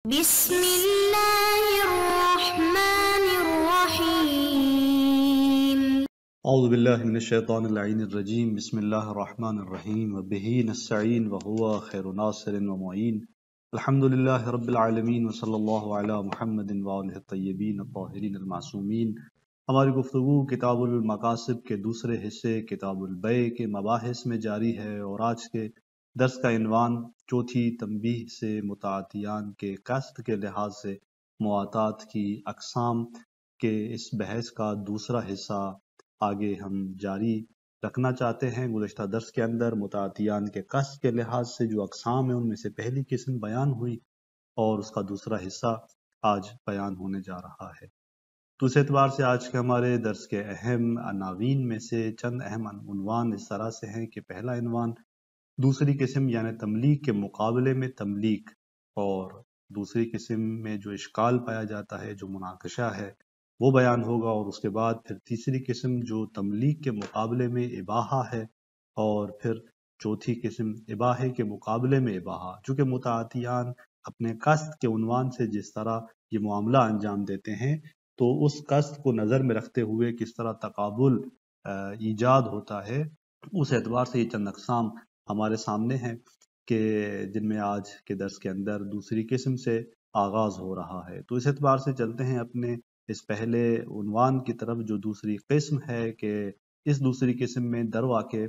بسم اللہ الرحمن الرحیم اعوذ باللہ من الشیطان اللعین الرجیم بسم اللہ الرحمن الرحیم وبہ نستعین وہو خیر ناصر ومعین الحمدللہ رب العالمین وصلی اللہ علی محمد وآلہ الطیبین الطاہرین المعصومین۔ ہماری گفتگو کتاب المقاصد کے دوسرے حصے کتاب البیع کے مباحث میں جاری ہے، اور آج کے درس کا عنوان چوتھی تنبیہ سے متعاطیان کے قصد کے لحاظ سے معاطات کی اقسام کے اس بحث کا دوسرا حصہ آگے ہم جاری رکھنا چاہتے ہیں۔ گزشتہ درس کے اندر متعاطیان کے قصد کے لحاظ سے جو اقسام ہیں ان میں سے پہلی قسم بیان ہوئی، اور اس کا دوسرا حصہ آج بیان ہونے جا رہا ہے۔ تو اس اعتبار سے آج کے ہمارے درس کے اہم عناوین میں سے چند اہم عنوان اس طرح سے ہیں کہ پہلا عنوان دوسری قسم یعنی تملیک کے مقابلے میں تملیک، اور دوسری قسم میں جو اشکال پایا جاتا ہے، جو مناقشہ ہے، وہ بیان ہوگا، اور اس کے بعد پھر تیسری قسم جو تملیک کے مقابلے میں اباحہ ہے، اور پھر چوتھی قسم اباحے کے مقابلے میں اباحہ۔ چونکہ متعاطیان اپنے قصد کے عنوان سے جس طرح یہ معاملہ انجام دیتے ہیں، تو اس قصد کو نظر میں رکھتے ہوئے کس طرح تقابل ایجاد ہوتا ہے، اس اعتبار سے یہ چند اقسام ہمارے سامنے ہیں کہ جن میں آج کے درس کے اندر دوسری قسم سے آغاز ہو رہا ہے۔ تو اس اعتبار سے چلتے ہیں اپنے اس پہلے عنوان کی طرف جو دوسری قسم ہے، کہ اس دوسری قسم میں در واقع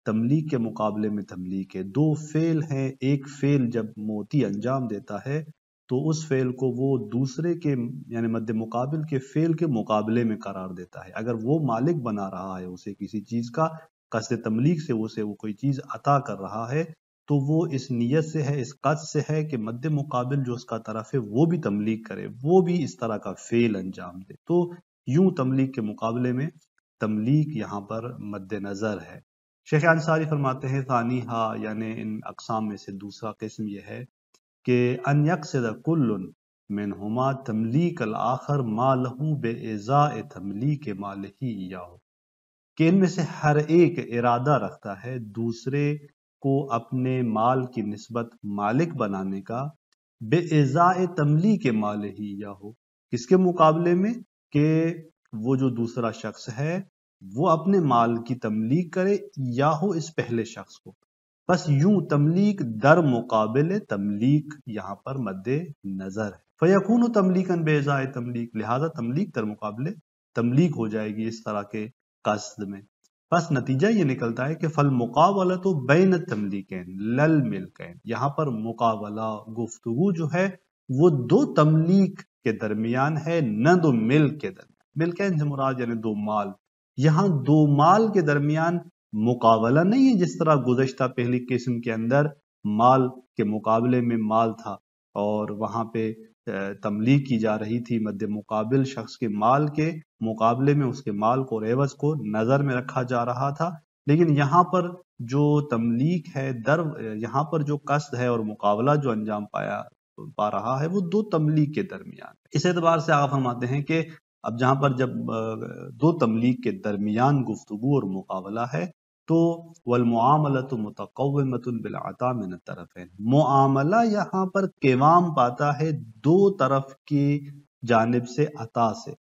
تملیک کے مقابلے میں تملیک ہے۔ دو فعل ہیں، ایک فعل جب موتی انجام دیتا ہے تو اس فعل کو وہ دوسرے کے یعنی مد مقابل کے فعل کے مقابلے میں قرار دیتا ہے۔ اگر وہ مالک بنا رہا ہے اسے کسی چیز کا، قصد تملیک سے اسے وہ کوئی چیز عطا کر رہا ہے، تو وہ اس نیت سے ہے، اس قصد سے ہے کہ مد مقابل جو اس کا طرف ہے وہ بھی تملیک کرے، وہ بھی اس طرح کا فعل انجام دے۔ تو یوں تملیک کے مقابلے میں تملیک یہاں پر مد نظر ہے۔ شیخ انصاری فرماتے ہیں ثانیہا یعنی ان اقسام میں سے دوسرا قسم یہ ہے کہ ان یقصد کل منہما تملیک الآخر ما لہ بإزاء تملیک ما لہ ایاہ، کہ ان میں سے ہر ایک ارادہ رکھتا ہے دوسرے کو اپنے مال کی نسبت مالک بنانے کا، بإزاء تملیک ما لہ ایاہ، کس کے مقابلے میں؟ کہ وہ جو دوسرا شخص ہے وہ اپنے مال کی تملیک کرے یا ہو اس پہلے شخص کو۔ بس یوں تملیک در مقابل تملیک یہاں پر مد نظر ہے۔ فیکون تملیکا بإزاء تملیک، لہذا تملیک در مقابل تملیک ہو جائے گی اس طرح کے قصد میں۔ بس نتیجہ یہ نکلتا ہے کہ فالمقابلۃ بین التملیکین للملکین، یہاں پر مقابلہ گفتگو جو ہے وہ دو تملیک کے درمیان ہے، نہ دو ملک کے درمیان۔ ملکین سے مراد یعنی دو مال، یہاں دو مال کے درمیان مقابلہ نہیں ہے جس طرح گزشتہ پہلی قسم کے اندر مال کے مقابلے میں مال تھا، اور وہاں پہ تملیک کی جا رہی تھی مد مقابل شخص کے مال کے مقابلے میں اس کے مال کو اور عوض کو نظر میں رکھا جا رہا تھا۔ لیکن یہاں پر جو تملیک ہے یہاں پر جو قصد ہے اور مقابلہ جو انجام پا رہا ہے وہ دو تملیک کے درمیان۔ اس اعتبار سے آقا فرماتے ہیں کہ اب جہاں پر جب دو تملیک کے درمیان گفتگو اور مقابلہ ہے تو والمعاملۃ متقومۃ بالعطاء من الطرفین، معاملہ یہاں پر قوام پاتا ہے دو طرف کی جانب سے عطا سے،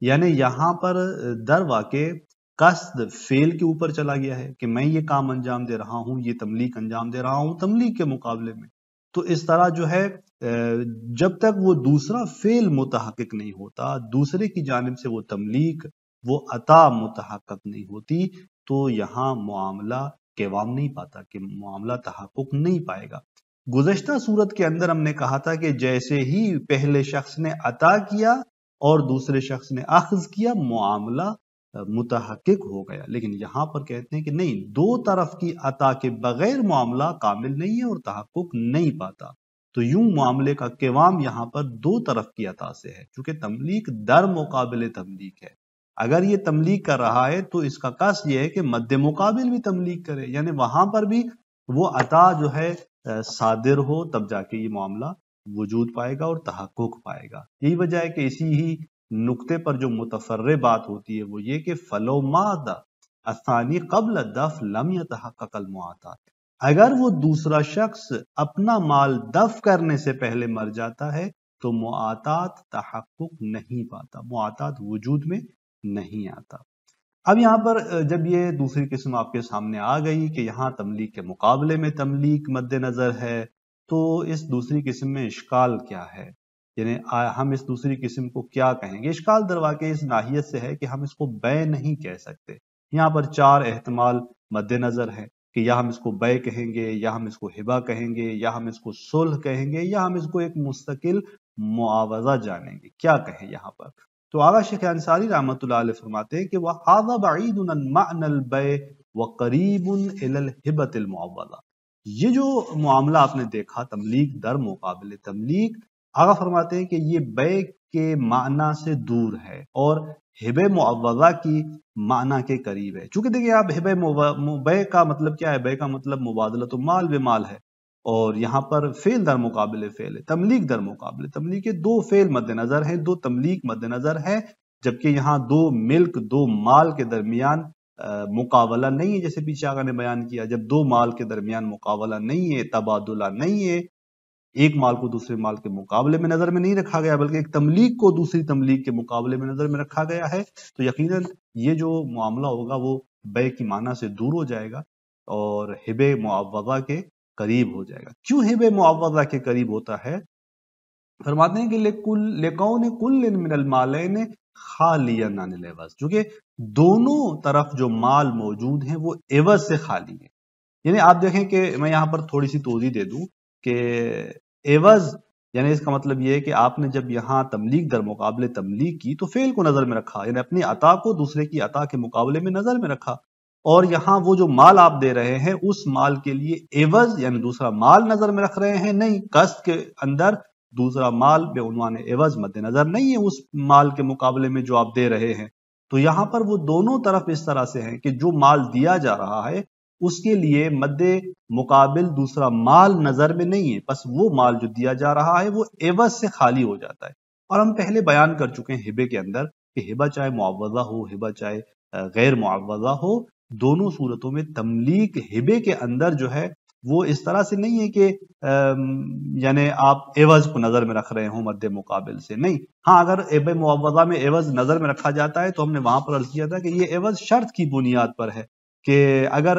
یعنی یہاں پر در واقع قصد فعل کے اوپر چلا گیا ہے کہ میں یہ کام انجام دے رہا ہوں، یہ تملیک انجام دے رہا ہوں تملیک کے مقابلے میں۔ تو اس طرح جو ہے جب تک وہ دوسرا فعل متحقق نہیں ہوتا، دوسرے کی جانب سے وہ تملیک وہ عطا متحقق نہیں ہوتی، تو یہاں معاملہ قوام نہیں پاتا، کہ معاملہ تحقق نہیں پائے گا۔ گزشتہ صورت کے اندر ہم نے کہا تھا کہ جیسے ہی پہلے شخص نے عطا کیا اور دوسرے شخص نے اخذ کیا، معاملہ متحقق ہو گیا، لیکن یہاں پر کہتے ہیں کہ نہیں، دو طرف کی عطا کے بغیر معاملہ کامل نہیں ہے اور تحقق نہیں پاتا۔ تو یوں معاملے کا قوام یہاں پر دو طرف کی عطا سے ہے، چونکہ تملیک در مقابل تملیک ہے۔ اگر یہ تملیک کر رہا ہے تو اس کا قصد یہ ہے کہ مد مقابل بھی تملیک کرے، یعنی وہاں پر بھی وہ عطا جو ہے صادر ہو، تب جا کے یہ معاملہ وجود پائے گا اور تحقق پائے گا۔ یہی وجہ ہے کہ اسی ہی نقطے پر جو متفرع بات ہوتی ہے وہ یہ کہ فلو ماد الثانی قبل الدفع لم يتحقق المعاطات، اگر وہ دوسرا شخص اپنا مال دفع کرنے سے پہلے مر جاتا ہے تو معاطات تحقق نہیں پاتا، معاطات وجود میں نہیں آتا۔ اب یہاں پر جب یہ دوسری قسم آپ کے سامنے آ گئی کہ یہاں تملیک کے مقابلے میں تملیک مد نظر ہے، تو اس دوسری قسم میں اشکال کیا ہے؟ یعنی ہم اس دوسری قسم کو کیا کہیں گے؟ اشکال در واقع اس ناحیت سے ہے کہ ہم اس کو بے نہیں کہہ سکتے۔ یہاں پر 4 احتمال مد نظر ہیں کہ یا ہم اس کو بے کہیں گے، یا ہم اس کو ہبہ کہیں گے، یا ہم اس کو صلح کہیں گے، یا ہم اس کو ایک مستقل معاوضہ جانیں گے۔ کیا کہیں یہاں پر؟ تو آغا شیخ انصاری رحمۃ اللہ علیہ فرماتے ہیں کہ وَهَذَا بَعِيدٌ عَنْ مَعْنَى الْبَيْعِ وَقَرِيبٌ إِلَى الْهِبَةِ الْمُعَوَّضَةِ۔ یہ جو معاملہ آپ نے دیکھا تملیک در مقابل تملیک، آغا فرماتے ہیں کہ یہ بیع کے معنی سے دور ہے اور ہبہ معوضہ کی معنی کے قریب ہے۔ چونکہ دیکھیں آپ بیع کا مطلب کیا ہے؟ بیع کا مطلب مبادلۃ مال بمال ہے، اور یہاں پر فعل در مقابل فعل ہے، تملیک در مقابل تملیک کے 2 فعل مد نظر ہیں، 2 تملیک مد نظر ہے، جبکہ یہاں 2 ملک 2 مال کے درمیان مقابلہ نہیں ہے، جیسے پیچھے آقا نے بیان کیا۔ جب 2 مال کے درمیان مقابلہ نہیں ہے، تبادلہ نہیں ہے، ایک مال کو دوسرے مال کے مقابلے میں نظر میں نہیں رکھا گیا بلکہ ایک تملیک کو دوسری تملیک کے مقابلے میں نظر میں رکھا گیا ہے، تو یقیناً یہ جو معاملہ ہوگا وہ بیع کی معنی سے دور ہو جائے گا اور ہبہ معوضہ کے قریب ہو جائے گا۔ کیوں ہبہ معوضہ کے قریب ہوتا ہے؟ فرماتے ہیں کہ لِقَوْنِ كُلٍّ مِّنَ الْمَالَيْنِ خَالِيًا عَنِ الْعِوَضِ، چونکہ دونوں طرف جو مال موجود ہیں وہ عوض سے خالی ہیں۔ یعنی آپ دیکھیں کہ میں یہاں پر تھوڑی سی توضیح دے دوں کہ عوض یعنی اس کا مطلب یہ ہے کہ آپ نے جب یہاں تملیک در مقابل تملیک کی تو فعل کو نظر میں رکھا، یعنی اپنی عطا کو دوسرے کی عطا کے مقابلے میں نظر میں رکھا، اور یہاں وہ جو مال آپ دے رہے ہیں اس مال کے لیے عوض یعنی دوسرا مال نظر میں رکھ رہے ہیں نہیں، قسط کے اندر دوسرا مال بے عنوان عوض مد نظر نہیں ہے اس مال کے مقابلے میں جو آپ دے رہے ہیں۔ تو یہاں پر وہ دونوں طرف اس طرح سے ہیں کہ جو مال دیا جا رہا ہے اس کے لیے مد مقابل دوسرا مال نظر میں نہیں ہے، بس وہ مال جو دیا جا رہا ہے وہ عوض سے خالی ہو جاتا ہے۔ اور ہم پہلے بیان کر چکے ہیں ہبے کے اندر کہ ہبہ چاہے معوضہ ہو، ہبہ چاہے غیر معوضہ ہو، دونوں صورتوں میں تملیک ہبے کے اندر جو ہے وہ اس طرح سے نہیں ہے کہ یعنی آپ عوض کو نظر میں رکھ رہے ہوں مد مقابل سے، نہیں۔ ہاں اگر ہبہ معوضہ میں عوض نظر میں رکھا جاتا ہے تو ہم نے وہاں پر عرض کیا تھا کہ یہ عوض شرط کی بنیاد پر ہے کہ اگر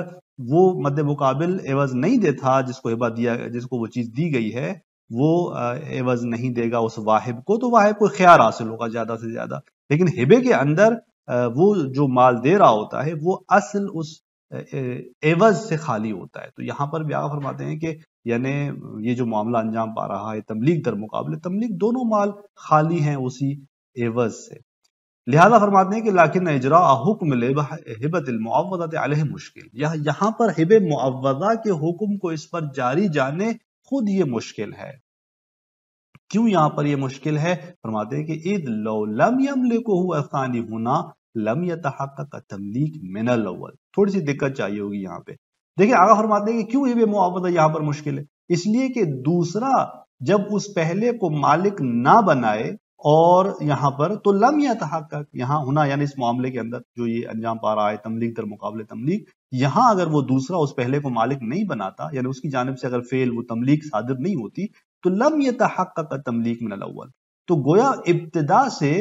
وہ مد مقابل عوض نہیں دیتا جس کو ہبہ دیا، جس کو وہ چیز دی گئی ہے، وہ عوض نہیں دے گا اس واہب کو، تو واہب کو خیار حاصل ہوگا زیادہ سے زیادہ۔ لیکن ہبے کے اندر وہ جو مال دے رہا ہوتا ہے وہ اصل اس عوض سے خالی ہوتا ہے۔ تو یہاں پر بھی آقا فرماتے ہیں کہ یعنی یہ جو معاملہ انجام پا رہا ہے تملیک در مقابل تملیک، دونوں مال خالی ہیں اسی عوض سے۔ لہذا فرماتے ہیں کہ لیکن اجراء حکم ہبۃ المعوضۃ علیہ مشکل، یہاں پر ہبہ معوضہ کے حکم کو اس پر جاری جانے خود یہ مشکل ہے۔ کیوں یہاں پر یہ مشکل ہے؟ فرماتے ہیں کہ اذ لو لم یملکہ الثانی ہنا لم یتحقق تملیک من الاول۔ تھوڑی سی دقت چاہیے ہوگی یہاں پہ۔ دیکھیں آگا فرماتے ہیں کہ کیوں ہبہ معوضہ یہاں پر مشکل ہے؟ اس لیے کہ دوسرا جب اس پہلے کو مالک نہ بنائے اور یہاں پر تو لم یتحقق، یہاں ہونا یعنی اس معاملے کے اندر جو یہ انجام پا رہا ہے تملیک در مقابل تملیک، یہاں اگر وہ دوسرا اس پہلے کو مالک نہیں بناتا یعنی اس کی جانب سے اگر فعل وہ تملیک صادر نہیں ہوتی تو لم یتحقق تملیک من الاول، تو گویا ابتدا سے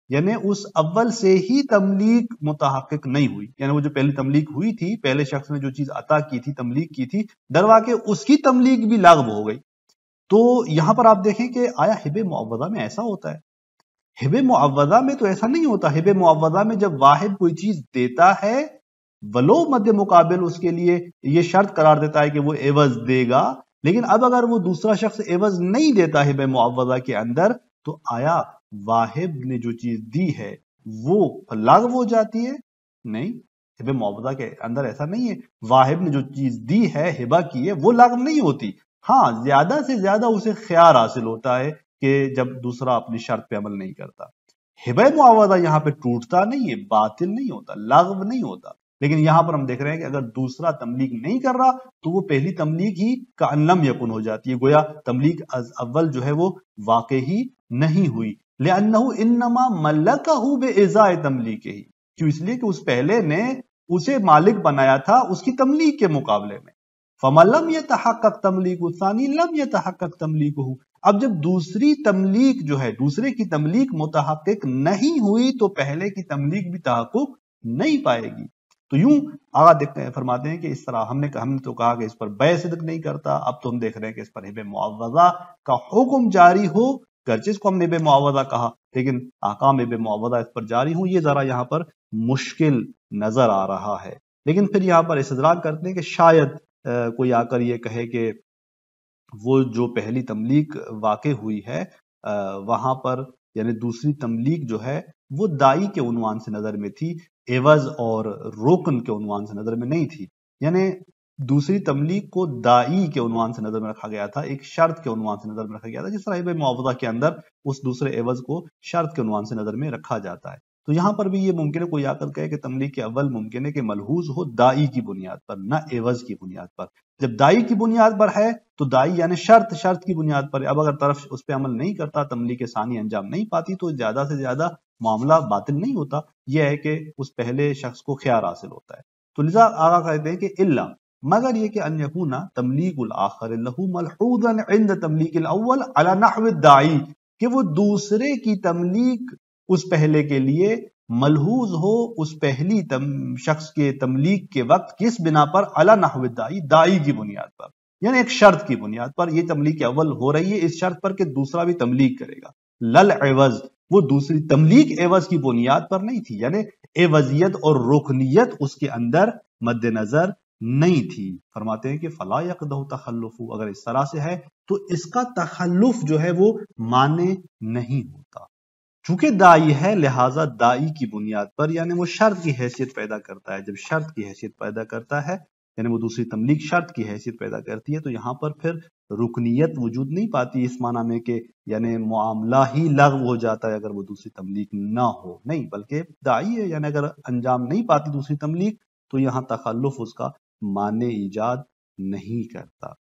یعنی اس اول سے ہی تملیک متحقق نہیں ہوئی، یعنی وہ جو پہلی تملیک ہوئی تھی، پہلے شخص نے جو چیز عطا کی تھی تملیک کی تھی، در واقع اس کی تملیک بھی لغو ہو گئی۔ تو یہاں پر آپ دیکھیں کہ آیا ہبہ معوضہ میں ایسا ہوتا ہے؟ ہبہ معوضہ میں تو ایسا نہیں ہوتا۔ ہبہ معوضہ میں جب واحد کوئی چیز دیتا ہے ولو مد مقابل اس کے لیے یہ شرط قرار دیتا ہے کہ وہ عوض دے گا، لیکن اب اگر وہ دوسرا شخص عوض نہیں دیتا ہبہ معوضہ کے اندر تو آیا واحد نے جو چیز دی ہے وہ لغو ہو جاتی ہے؟ نہیں، ہبہ معوضہ کے اندر ایسا نہیں ہے۔ واحد نے جو چیز دی ہے ہبہ کی ہے وہ لغو نہیں ہوتی، ہاں زیادہ سے زیادہ اسے خیار حاصل ہوتا ہے کہ جب دوسرا اپنی شرط پہ عمل نہیں کرتا۔ ہبہ معوضہ یہاں پہ ٹوٹتا نہیں ہے، باطل نہیں ہوتا، لغو نہیں ہوتا، لیکن یہاں پر ہم دیکھ رہے ہیں کہ اگر دوسرا تملیک نہیں کر رہا تو وہ پہلی تملیک ہی کأن لم یکن ہو جاتی ہے، گویا تملیک از اول جو ہے وہ واقع ہی نہیں ہوئی۔ لأنه انما ملکہ بإزاء تملیکہ، کیوں؟ اس لیے کہ اس پہلے نے اسے مالک بنایا تھا اس کی تملیک کے مقابلے میں۔ فَمَن لَّمْ يَتَحَقَّقْ تَمْلِيكُ الثَّانِي لَمْ يَتَحَقَّقْ تَمْلِيكُهُ. اب جب دوسری تملیک جو ہے، دوسرے کی تملیک متحقق نہیں ہوئی تو پہلے کی تملیک بھی تحقق نہیں پائے گی. تو یوں آگا دیکھتے ہیں، فرماتے ہیں کہ اس طرح ہم نے تو کہا کہ اس پر بیع صدق نہیں کرتا، اب تو ہم دیکھ رہے ہیں کہ اس پر ہبہ معوضہ کا حکم جاری ہو، گرچہ اس کو ہم نے ہبہ معوضہ کہا لیکن احکام ہبہ معوضہ اس پر جاری ہوں، یہ ذرا یہاں پر مشکل نظر آ رہا ہے. لیکن پھر یہاں پر استدراک کرتے ہیں کہ شاید کوئی آ کر یہ کہے کہ وہ جو پہلی تملیک واقع ہوئی ہے وہاں پر یعنی دوسری تملیک جو ہے وہ دائی کے عنوان سے نظر میں تھی، عوض اور رکن کے عنوان سے نظر میں نہیں تھی. یعنی دوسری تملیک کو دائی کے عنوان سے نظر میں رکھا گیا تھا، ایک شرط کے عنوان سے نظر میں رکھا گیا تھا، جس طرح ہبہ معوضہ کے اندر اس دوسرے عوض کو شرط کے عنوان سے نظر میں رکھا جاتا ہے. تو یہاں پر بھی یہ ممکن ہے کوئی آ کر کہے کہ تملیک کے اول ممکن ہے کہ ملحوظ ہو دائی کی بنیاد پر، نہ عوض کی بنیاد پر. جب دائی کی بنیاد پر ہے تو دائی یعنی شرط کی بنیاد پر ہے. اب اگر طرف اس پہ عمل نہیں کرتا، تملیک ثانی انجام نہیں پاتی، تو زیادہ سے زیادہ معاملہ باطل نہیں ہوتا، یہ ہے کہ اس پہلے شخص کو خیار حاصل ہوتا ہے. تو لذا آگا کہتے ہیں کہ الا، مگر یہ کہ ان یکون تملیک الاخر له ملحوظا عند تملیک الاول على نحو الداعی، کہ وہ دوسرے کی تملیک اس پہلے کے لیے ملحوظ ہو اس پہلی شخص کے تملیک کے وقت کس بنا پر؟ علی نحو الداعی، دائی کی بنیاد پر، یعنی ایک شرط کی بنیاد پر یہ تملیک اول ہو رہی ہے اس شرط پر کہ دوسرا بھی تملیک کرے گا. لل عوض، وہ دوسری تملیک عوض کی بنیاد پر نہیں تھی، یعنی عوضیت اور رکنیت اس کے اندر مد نظر نہیں تھی. فرماتے ہیں کہ فلا یقدح تخلف، اگر اس طرح سے ہے تو اس کا تخلف جو ہے وہ مانے نہیں ہوتا. چونکہ دائی ہے لہٰذا دائی کی بنیاد پر یعنی وہ شرط کی حیثیت پیدا کرتا ہے. جب شرط کی حیثیت پیدا کرتا ہے یعنی وہ دوسری تملیک شرط کی حیثیت پیدا کرتی ہے تو یہاں پر پھر رکنیت وجود نہیں پاتی اس معنی میں کہ یعنی معاملہ ہی لغو ہو جاتا ہے اگر وہ دوسری تملیک نہ ہو، نہیں، بلکہ دائی ہے یعنی اگر انجام نہیں پاتی دوسری تملیک تو یہاں تخلف اس کا معنی ایجاد نہیں کرتا.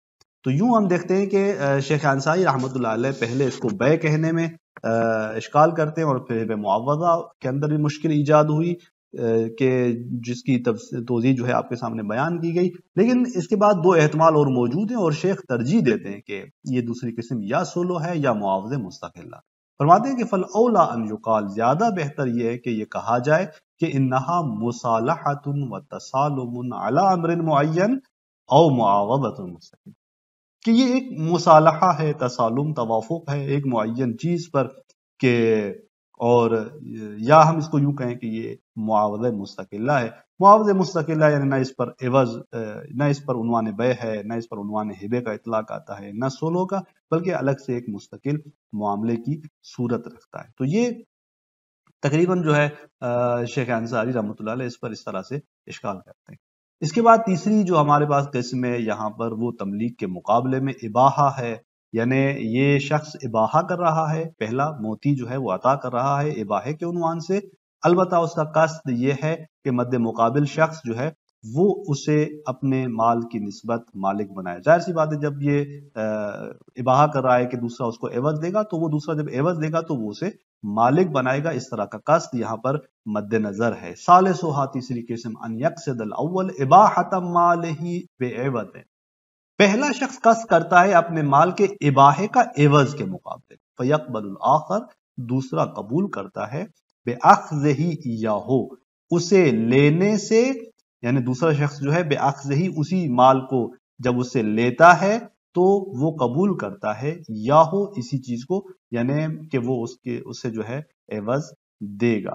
تو یوں ہم دیکھتے ہیں کہ شیخ انصاری رحمۃ اللہ علیہ پہلے اس کو بیع کہنے میں اشکال کرتے ہیں اور پھر معوضہ کے اندر بھی مشکل ایجاد ہوئی کہ جس کی توضیح جو ہے آپ کے سامنے بیان کی گئی. لیکن اس کے بعد دو احتمال اور موجود ہیں اور شیخ ترجیح دیتے ہیں کہ یہ دوسری قسم یا سولو ہے یا معاوضے مستقلہ. فرماتے ہیں کہ فالاولا ان یقال، زیادہ بہتر یہ ہے کہ یہ کہا جائے کہ انہا مصالحۃ و تسالم علی امر معین او معاوضۃ مستقل، کہ یہ ایک مصالحہ ہے، تسالم توافق ہے ایک معین چیز پر کہ، اور یا ہم اس کو یوں کہیں کہ یہ معاوضہ مستقلہ ہے. معاوضہ مستقلہ یعنی نہ اس پر عوض، نہ اس پر عنوان بیع ہے، نہ اس پر عنوان ہبے کا اطلاق آتا ہے، نہ سولو کا، بلکہ الگ سے ایک مستقل معاملے کی صورت رکھتا ہے. تو یہ تقریباً جو ہے شیخ انصاری رحمۃ اللہ علیہ اس پر اس طرح سے اشکال کرتے ہیں. اس کے بعد تیسری جو ہمارے پاس قسم ہے یہاں پر وہ تملیک کے مقابلے میں اباحہ ہے، یعنی یہ شخص اباحہ کر رہا ہے، پہلا موتی جو ہے وہ عطا کر رہا ہے اباحے کے عنوان سے، البتہ اس کا قصد یہ ہے کہ مد مقابل شخص جو ہے وہ اسے اپنے مال کی نسبت مالک بنائے. ظاہر سی بات ہے جب یہ اباحہ کر رہا ہے کہ دوسرا اس کو عوض دے گا تو وہ دوسرا جب عوض دے گا تو وہ اسے مالک بنائے گا، اس طرح کا قصد یہاں پر مد نظر ہے. ثالثھا، تیسری قسم، ان یقصد الاول اباحۃ مالہ بعوض، پہلا شخص قصد کرتا ہے اپنے مال کے اباحے کا عوض کے مقابلے، فیقبل الاخر، دوسرا قبول کرتا ہے، بأخذہ ایاہ، اسے لینے سے، یعنی دوسرا شخص جو ہے بأخذہ، اسی مال کو جب اسے لیتا ہے تو وہ قبول کرتا ہے یاہو، اسی چیز کو، یعنی کہ وہ اسے جو ہے عوض دے گا.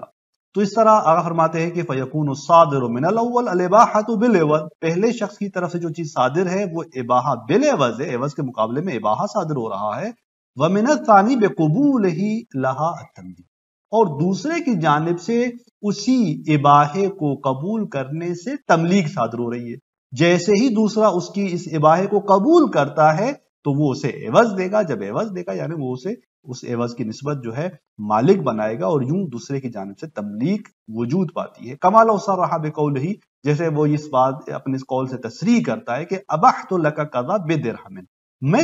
تو اس طرح آگا فرماتے ہیں کہ فیکون الصادر من الاول الاباحۃ بالعوض، پہلے شخص کی طرف سے جو چیز صادر ہے وہ اباحہ بالعوض ہے، عوض کے مقابلے میں اباحہ صادر ہو رہا ہے. ومن الثانی بقبولہ لہا التملیک، اور دوسرے کی جانب سے اسی اباحے کو قبول کرنے سے تملیک صادر ہو رہی ہے. جیسے ہی دوسرا اس کی اس اباحے کو قبول کرتا ہے تو وہ اسے عوض دے گا، جب عوض دے گا یعنی وہ اسے اس عوض کی نسبت جو ہے مالک بنائے گا، اور یوں دوسرے کی جانب سے تملیک وجود پاتی ہے. کما لو صرح بقولہ، جیسے وہ اس بات اپنے اس قول سے تصریح کرتا ہے کہ ابحت لک کذا بدرہم، میں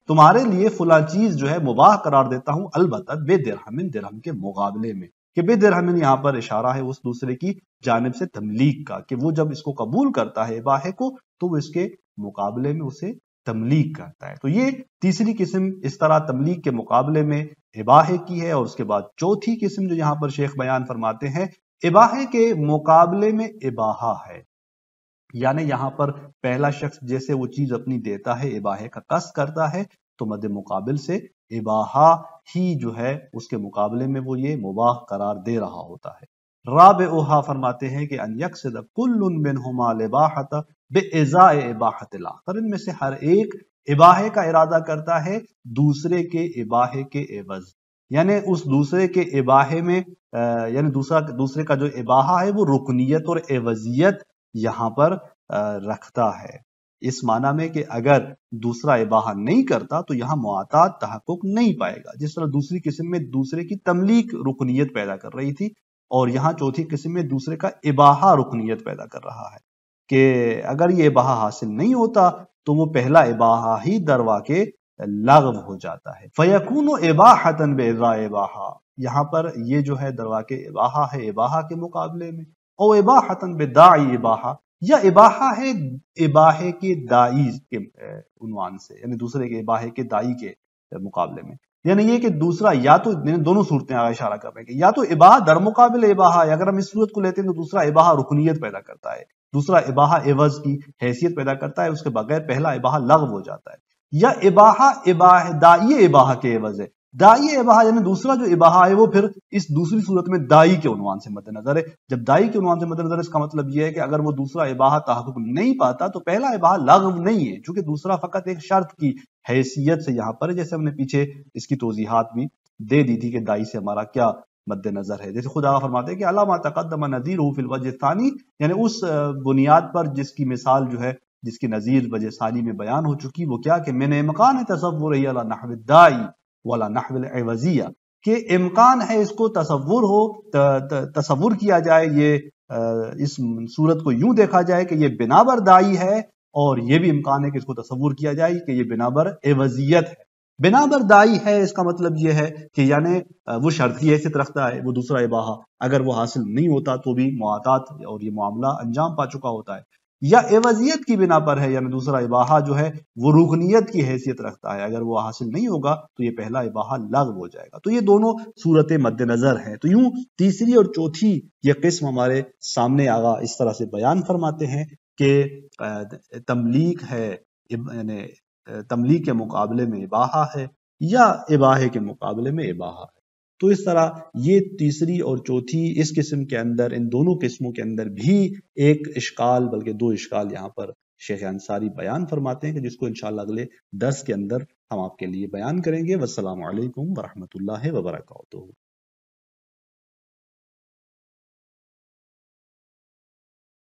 تمہارے لیے فلاں چیز جو ہے مباح قرار دیتا ہوں، البتہ بدرہم، درہم کے مقابلے میں، کہ بدرہم یہاں پر اشارہ ہے اس دوسرے کی جانب سے تملیک کا، کہ وہ جب اس کو قبول کرتا ہے اباحے کو تو وہ اس کے مقابلے میں اسے تملیغ کہتا ہے۔ تو یہ تیسری قسم اس طرح تملیغ کے مقابلے میں اباحے کی ہے، اور اس کے بعد چوتھی قسم جو یہاں پر شیخ بیان فرماتے ہیں اباحے کے مقابلے میں اباحہ ہے، یعنی یہاں پر پہلا شخص جیسے وہ چیز اپنی دیتا ہے اباحے کا قصد کرتا ہے، تو مد مقابل سے اباحہ ہی جو ہے اس کے مقابلے میں وہ یہ مباح قرار دے رہا ہوتا ہے۔ رابعہا فرماتے ہیں کہ ان یقصد کل منہما الاباحۃ بازاء اباحۃ الاخر، ان میں سے ہر ایک اباحے کا ارادہ کرتا ہے دوسرے کے اباحے کے عوض، یعنی اس دوسرے کے اباحے میں یعنی دوسرے کا جو اباحہ ہے وہ رکنیت اور عوضیت یہاں پر رکھتا ہے، اس معنی میں کہ اگر دوسرا اباحہ نہیں کرتا تو یہاں معاطات تحقق نہیں پائے گا، جس طرح دوسری قسم میں دوسرے کی تملیک رکنیت پیدا کر رہی تھی، اور یہاں چوتھی قسم میں دوسرے کا اباحہ رکنیت پیدا کر رہا ہے کہ اگر یہ اباحہ حاصل نہیں ہوتا تو وہ پہلا اباحہ ہی دروا کے لغو ہو جاتا ہے۔ فَيَكُونُ إِبَاحَةً بِإِذَاءِ إِبَاحَةٍ، یہاں پر یہ جو ہے دروا کے اباحہ ہے اباحہ کے مقابلے میں، او إِبَاحَةً بِدَاعِ إِبَاحَةٍ، یا اباحہ ہے اباحے کے داعی کے عنوان سے، یعنی دوسرے کے اباحے کے داعی کے مقابلے میں، یعنی یہ کہ دوسرا یا تو دونوں صورتیں اشارہ کر رہے ہیں کہ یا تو اباحہ در مقابل اباحہ ہے، اگر ہم اس صورت کو لیتے ہیں تو دوسرا اباحہ رکنیت پیدا کرتا ہے، دوسرا اباحہ عوض کی حیثیت پیدا کرتا ہے، اس کے بغیر پہلا اباحہ لغو ہو جاتا ہے، یا اباحہ داعی اباحہ کے عوض ہے، داعی اباحہ یعنی دوسرا جو اباحہ ہے وہ پھر اس دوسری صورت میں داعی کے عنوان سے مد نظر ہے، جب داعی کے عنوان سے مد نظر ہے اس کا مطلب یہ ہے کہ اگر وہ دوسرا اباحہ تحقق نہیں پاتا تو پہلا اباحہ لغو نہیں ہے، چونکہ دوسرا فقط ایک شرط کی حیثیت سے یہاں پر ہے، جیسے ہم نے پیچھے اس کی توضیحات بھی دے دی تھی کہ داعی سے ہمارا کیا مد نظر ہے، جیسے خدا فرماتے ہیں کہ علامہ تقدم نظیرہ فی الوجہ الثانی، یعنی اس بنیاد پر جس کی مثال جو ہے جس کی نظیر وجہ ثانی میں بیان ہو چکی، وہ کیا کہ من امکان تصور علی نحو الداعی ولا نحو العوضیہ، کہ امکان ہے اس کو تصور کیا جائے، یہ اس صورت کو یوں دیکھا جائے کہ یہ بنا بر داعی ہے، اور یہ بھی امکان ہے کہ اس کو تصور کیا جائے کہ یہ بنا بر عوضیت ہے۔ بنا بر داعی ہے اس کا مطلب یہ ہے کہ یعنی وہ شرط کی حیثیت رکھتا ہے وہ دوسرا اباحہ، اگر وہ حاصل نہیں ہوتا تو بھی معاطات اور یہ معاملہ انجام پا چکا ہوتا ہے، یا عوضیت کی بنا پر ہے، یعنی دوسرا اباحہ جو ہے وہ رکنیت کی حیثیت رکھتا ہے، اگر وہ حاصل نہیں ہوگا تو یہ پہلا اباحہ لغو ہو جائے گا۔ تو یہ دونوں صورتیں مد نظر ہیں۔ تو یوں تیسری اور چوتھی یہ قسم ہمارے سامنے آغا اس طرح سے بیان فرماتے ہیں کہ تملیغ ہے، یعنی تملیغ کے مقابلے میں اباحہ ہے، یا اباحے کے مقابلے میں اباحہ ہے۔ تو اس طرح یہ تیسری اور چوتھی اس قسم کے اندر، ان دونوں قسموں کے اندر بھی ایک اشکال بلکہ دو اشکال یہاں پر شیخ انصاری بیان فرماتے ہیں کہ جس کو انشاءاللہ اگلے درس کے اندر ہم آپ کے لیے بیان کریں گے۔ والسلام علیکم ورحمۃ اللہ وبرکاتہ۔